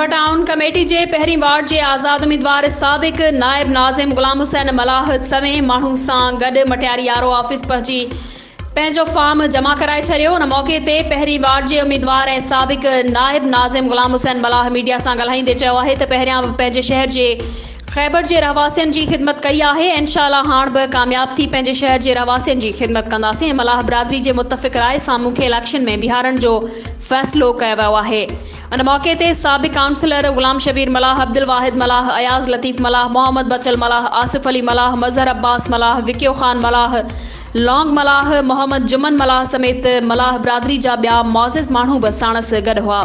Khandwa town committee जे पहिरीं ward जे आज़ाद उम्मीदवार साबिक नायब नाज़िम गुलाम हुसैन मलाह सवें माण्हू सां गॾु मटियारी आरओ ऑफिस पहुची पंहिंजो फॉर्म जमा कराए छॾियो। उन मौक़े ते पहिरीं वार्ड जे उम्मीदवार ऐं साबिक नायब नाज़िम गुलाम हुसैन मलाह मीडिया सां ॻाल्हाईंदे चयो आहे त पहिरियां पंहिंजे शहर जे खैबर जे रहवासियुनि जी ख़िदमत कई आहे। इंशाअल्लाह हाणे बि कामयाब थी पंहिंजे शहर जे रहवासियुनि जी ख़िदमत कंदासीं ऐं मलाह बिरादरी जे मुतफ़िक़ राय सां मुख्य इलेक्शन में बिहारण जो फ़ैसिलो कयो वियो आहे। उन मौक़े ते साबिक काउंसिलर गुलाम शबीर मलाह, अब्दुल वाहिद मलाह, अयाज़ लतीफ़ मलाह, मोहम्मद बचल मलाह, आसिफ अली मलाह, मज़हर अब्बास मलाह, विकियो ख़ान मलाह, लौंग मलाह, मोहम्मद जुमन मलाह समेत मलाह बिरादरी जा ॿिया मुअज़्ज़िज़ माण्हू बि साणस गॾु हुआ।